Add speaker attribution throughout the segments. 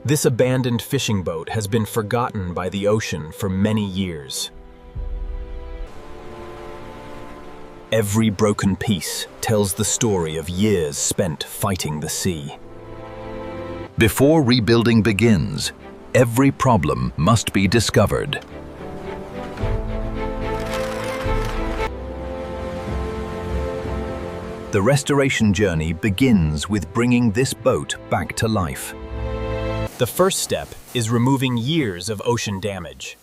Speaker 1: This abandoned fishing boat has been forgotten by the ocean for many years. Every broken piece tells the story of years spent fighting the sea.
Speaker 2: Before rebuilding begins, every problem must be discovered. The restoration journey begins with bringing this boat back to life.
Speaker 1: The first step is removing years of ocean damage.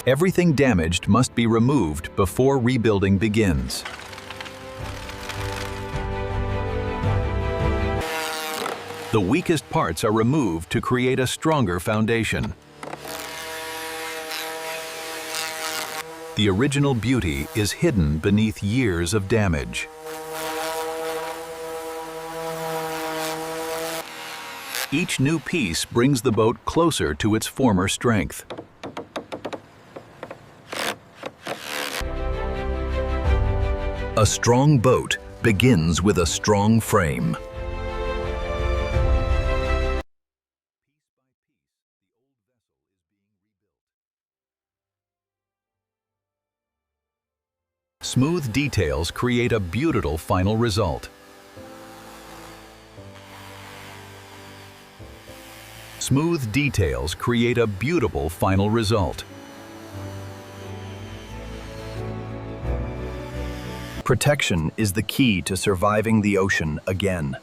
Speaker 2: Everything damaged must be removed before rebuilding begins. The weakest parts are removed to create a stronger foundation. The original beauty is hidden beneath years of damage. Each new piece brings the boat closer to its former strength. A strong boat begins with a strong frame. Smooth details create a beautiful final result. Smooth details create a beautiful final result.
Speaker 1: Protection is the key to surviving the ocean again.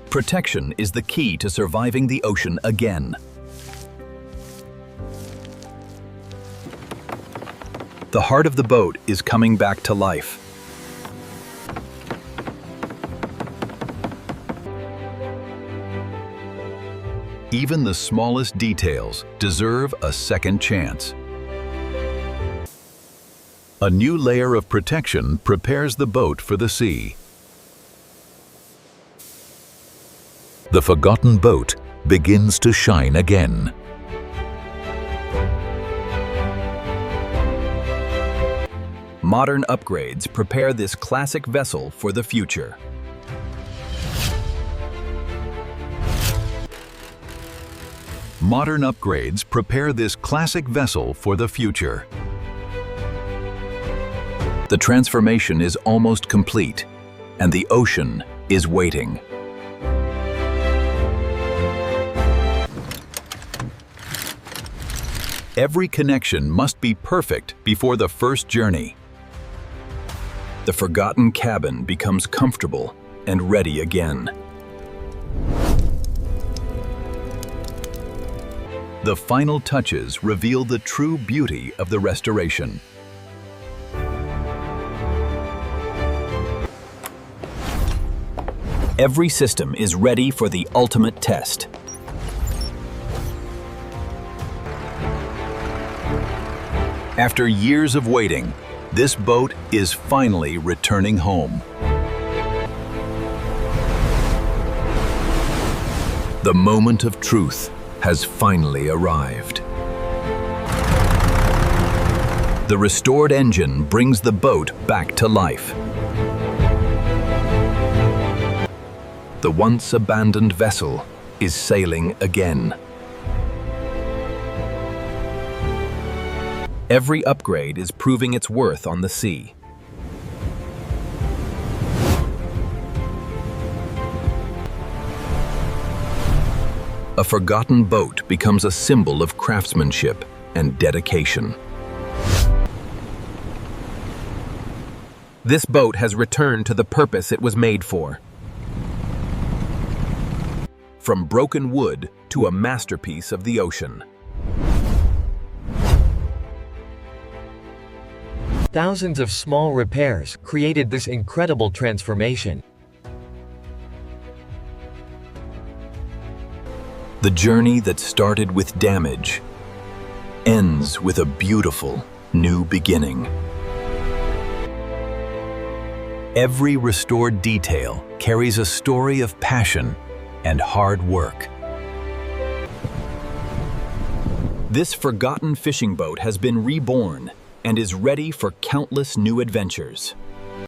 Speaker 2: Protection is the key to surviving the ocean again.
Speaker 1: The heart of the boat is coming back to life.
Speaker 2: Even the smallest details deserve a second chance. A new layer of protection prepares the boat for the sea. The forgotten boat begins to shine again.
Speaker 1: Modern upgrades prepare this classic vessel for the future.
Speaker 2: Modern upgrades prepare this classic vessel for the future. The transformation is almost complete, and the ocean is waiting. Every connection must be perfect before the first journey.
Speaker 1: The forgotten cabin becomes comfortable and ready again.
Speaker 2: The final touches reveal the true beauty of the restoration.
Speaker 1: Every system is ready for the ultimate test.
Speaker 2: After years of waiting, this boat is finally returning home. The moment of truth has finally arrived. The restored engine brings the boat back to life. The once abandoned vessel is sailing again.
Speaker 1: Every upgrade is proving its worth on the sea.
Speaker 2: A forgotten boat becomes a symbol of craftsmanship and dedication.
Speaker 1: This boat has returned to the purpose it was made for. From broken wood to a masterpiece of the ocean.
Speaker 3: Thousands of small repairs created this incredible transformation.
Speaker 2: The journey that started with damage ends with a beautiful new beginning. Every restored detail carries a story of passion and hard work.
Speaker 1: This forgotten fishing boat has been reborn, and is ready for countless new adventures.